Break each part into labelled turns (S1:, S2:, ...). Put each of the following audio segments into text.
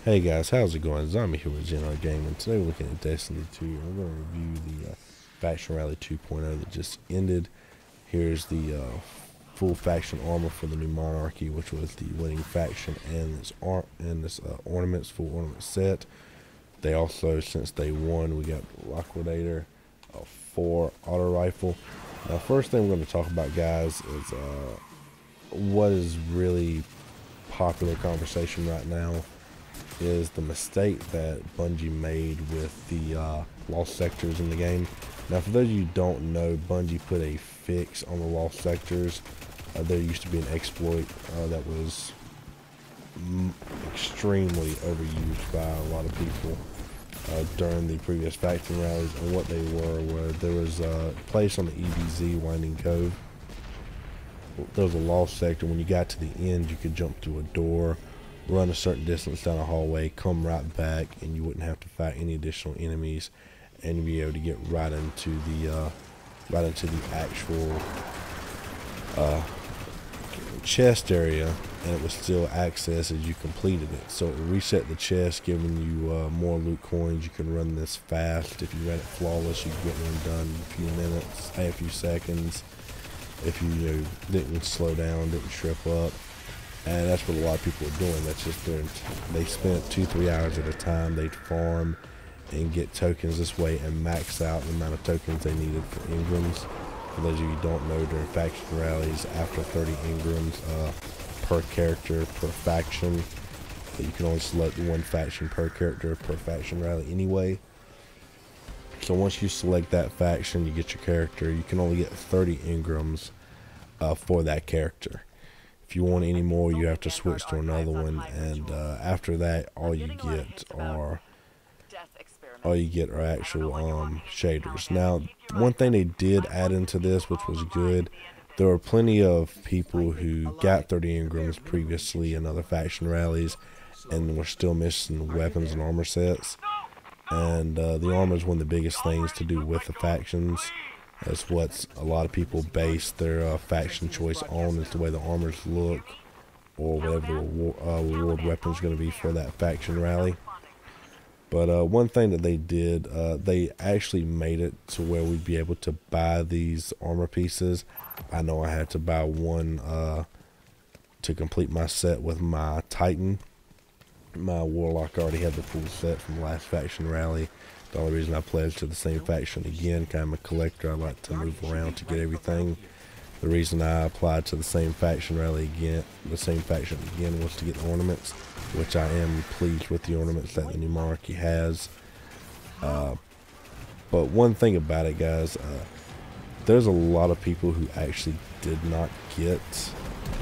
S1: Hey guys, how's it going? Zombie here with Gen R Game, and today we're looking at Destiny 2, and we're going to review the Faction Rally 2.0 that just ended. Here's the full faction armor for the new Monarchy, which was the winning faction, and this ornaments, full ornament set. They also, since they won, we got Liquidator, 4 auto rifle. Now, first thing we're going to talk about, guys, is what is really popular conversation right now is the mistake that Bungie made with the lost sectors in the game. Now, for those of you who don't know, Bungie put a fix on the lost sectors. There used to be an exploit that was extremely overused by a lot of people during the previous faction rallies, and what they were there was a place on the EDZ Winding Cove. There was a lost sector. When you got to the end, you could jump through a door, run a certain distance down a hallway, come right back, and you wouldn't have to fight any additional enemies, and you'd be able to get right into the actual chest area, and it was still access as you completed it. So it would reset the chest, giving you more loot coins. You can run this fast. If you ran it flawless, you could get one done in a few minutes, a few seconds. If you didn't slow down, didn't trip up. And that's what a lot of people are doing. That's just they spent 2-3 hours at a time. They'd farm and get tokens this way and max out the amount of tokens they needed for Engrams. For those of you who don't know, during faction rallies, after 30 Engrams per character per faction, you can only select one faction per character per faction rally anyway. So once you select that faction, you get your character. You can only get 30 Engrams for that character. If you want any more, you have to switch to another one, and after that, all you get are actual shaders. Now, one thing they did add into this, which was good, there were plenty of people who got 30 Engrams previously in other faction rallies and were still missing weapons and armor sets. And the armor is one of the biggest things to do with the factions. That's what a lot of people base their faction choice on, is the way the armors look, or whatever the reward weapon is going to be for that faction rally. But one thing that they did, they actually made it to where we'd be able to buy these armor pieces. I know I had to buy one to complete my set with my Titan. My Warlock already had the full set from the last faction rally. The only reason I pledged to the same faction again, kind of a collector, I like to move around to get everything. The reason I applied to the same faction rally again, was to get the ornaments, which I am pleased with the ornaments that the new Monarchy has. But one thing about it, guys, there's a lot of people who actually did not get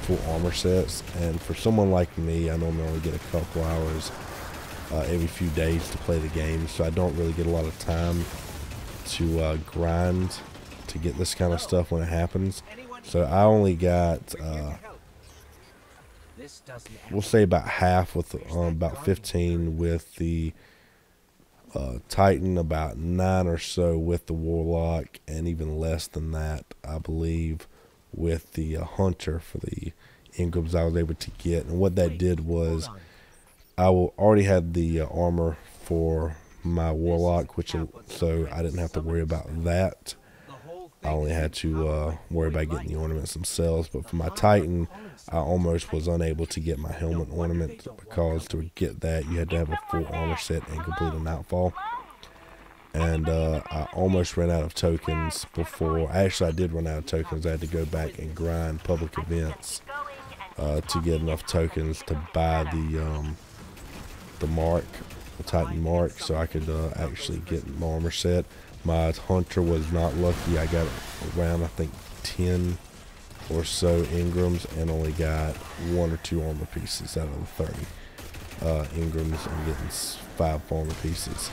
S1: full armor sets, and for someone like me, I normally only get a couple hours every few days to play the game, so I don't really get a lot of time to grind to get this kind of stuff when it happens. So I only got we'll say about half, with about 15 with the Titan, about 9 or so with the Warlock, and even less than that, I believe, with the Hunter for the Engrams I was able to get. And what that did was, I already had the armor for my Warlock, so I didn't have to worry about that. I only had to worry about getting the ornaments themselves. But for my Titan, I almost was unable to get my helmet ornament, because to get that, you had to have a full armor set and complete a Nightfall. And I almost ran out of tokens before. Actually, I did run out of tokens. I had to go back and grind public events to get enough tokens to buy the mark, the Titan mark, so I could actually get my armor set. My Hunter was not lucky. I got around, I think, 10 or so Engrams, and only got 1 or 2 armor pieces out of the 30 Engrams. I'm getting 5 armor pieces.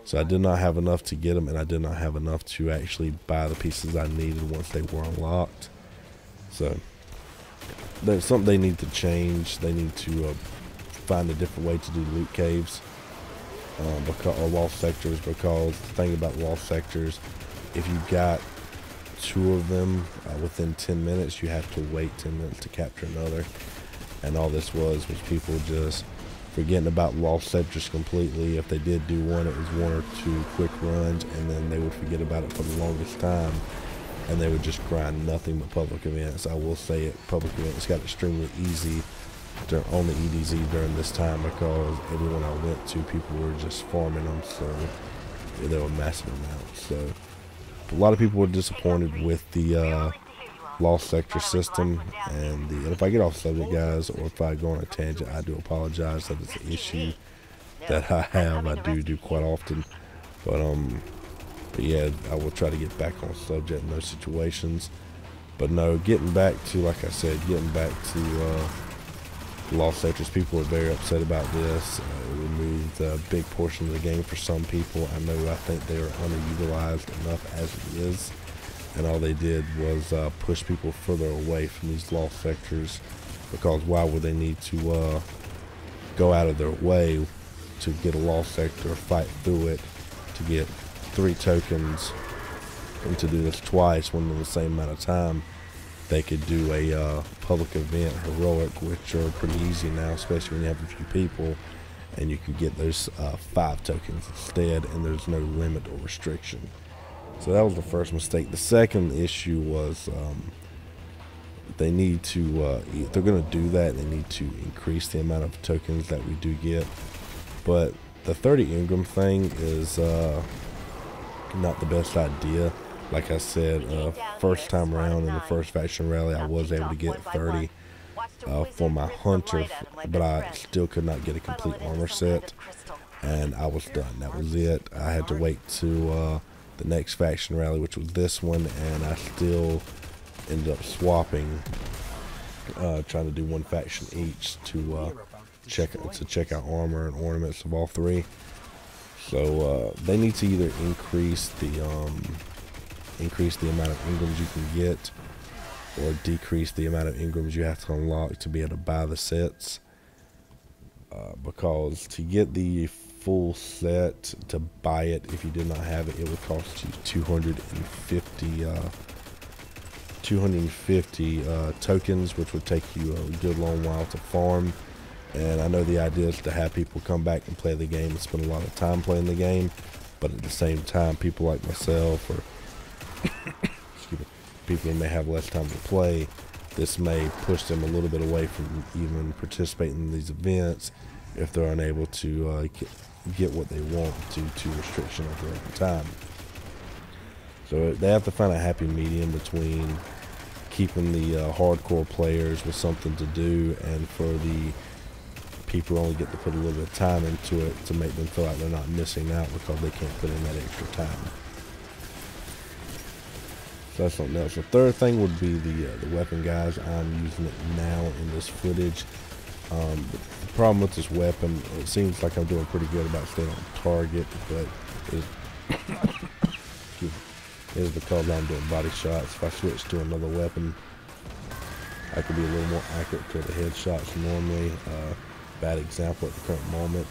S1: So I did not have enough to get them, and I did not have enough to actually buy the pieces I needed once they were unlocked. So there's something they need to change. They need to find a different way to do loot caves, or lost sectors, because the thing about lost sectors, if you got 2 of them within 10 minutes, you have to wait 10 minutes to capture another. And all this was people just forgetting about lost sectors completely. If they did do one, it was one or two quick runs, and then they would forget about it for the longest time, and they would just grind nothing but public events. I will say it, public events got extremely easy on the EDZ during this time, because everyone I went to, people were just farming them, so they were massive amounts. So a lot of people were disappointed with the lost sector system, and if I get off subject, guys, or if I go on a tangent, I do apologize. That is an issue that I have. I do quite often, but yeah, I will try to get back on subject in those situations. But no, getting back to, like I said, getting back to lost sectors, people were very upset about this. It removed a big portion of the game for some people. I think they are underutilized enough as it is, and all they did was push people further away from these lost sectors, because why would they need to go out of their way to get a lost sector, fight through it to get 3 tokens, and to do this twice when in the same amount of time they could do a public event heroic, which are pretty easy now, especially when you have a few people, and you can get those 5 tokens instead, and there's no limit or restriction. So that was the first mistake. The second issue was they need to, if they're going to do that, they need to increase the amount of tokens that we do get. But the 30 Engram thing is not the best idea. Like I said, first time around in the first faction rally, I was able to get 30 for my hunter, but I still could not get a complete armor set, and I was done. That was it. I had to wait to the next faction rally, which was this one, and I still ended up swapping, trying to do one faction each to check out armor and ornaments of all 3. So they need to either increase the amount of engrams you can get, or decrease the amount of engrams you have to unlock to be able to buy the sets, because to get the full set, to buy it if you did not have it, it would cost you 250 tokens, which would take you a good long while to farm. And I know the idea is to have people come back and play the game and spend a lot of time playing the game, but at the same time, people like myself, or excuse me, people who may have less time to play, this may push them a little bit away from even participating in these events if they're unable to get what they want due to restriction of their own time. So they have to find a happy medium between keeping the hardcore players with something to do, and for the people who only get to put a little bit of time into it to make them feel like they're not missing out because they can't put in that extra time. So that's something else. The third thing would be the weapon, guys. I'm using it now in this footage. The problem with this weapon, it seems like I'm doing pretty good about staying on target, but is because I'm doing body shots. If I switch to another weapon, I could be a little more accurate to the headshots normally. Bad example at the current moment,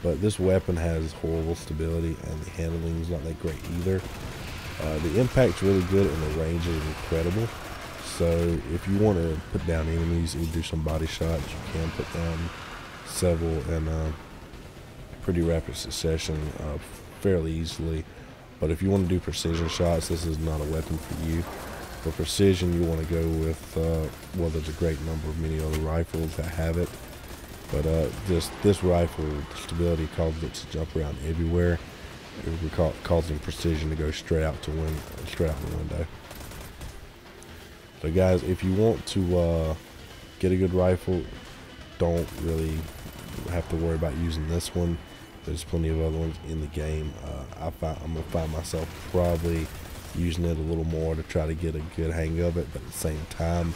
S1: but this weapon has horrible stability, and the handling is not that great either. The impact's really good, and the range is incredible. So if you want to put down enemies and do some body shots, you can put down several in pretty rapid succession, fairly easily. But if you want to do precision shots, this is not a weapon for you. For precision, you want to go with, well, there's a great number of many other rifles that have it. But this rifle, the stability causes it to jump around everywhere. It causing precision to go straight out the window. So guys, if you want to get a good rifle, don't really have to worry about using this one. There's plenty of other ones in the game. I'm gonna find myself probably using it a little more to try to get a good hang of it, but at the same time,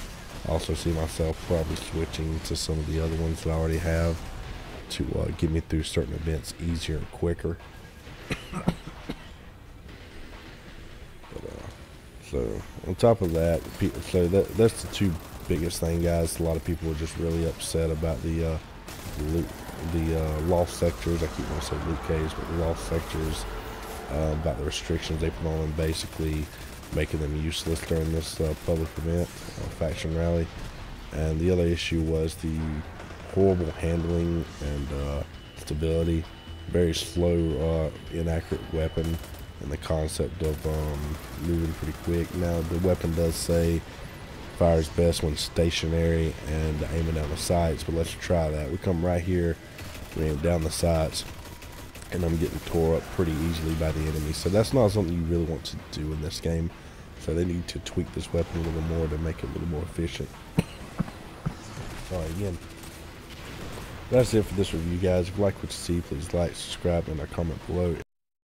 S1: I also see myself probably switching to some of the other ones that I already have to get me through certain events easier and quicker. So on top of that, so that's the 2 biggest thing, guys. A lot of people are just really upset about the lost sectors. I keep wanting to say loot caves, but the lost sectors, about the restrictions they put on them, basically making them useless during this public event, faction rally. And the other issue was the horrible handling and stability. Very slow, inaccurate weapon, and the concept of moving pretty quick. Now the weapon does say fires best when stationary and aiming down the sights, but let's try that. We come right here, we aim down the sights, and I'm getting tore up pretty easily by the enemy. So that's not something you really want to do in this game. So they need to tweak this weapon a little more to make it a little more efficient. Alright, again, that's it for this review, guys. If you like what you see, please like, subscribe, and comment below.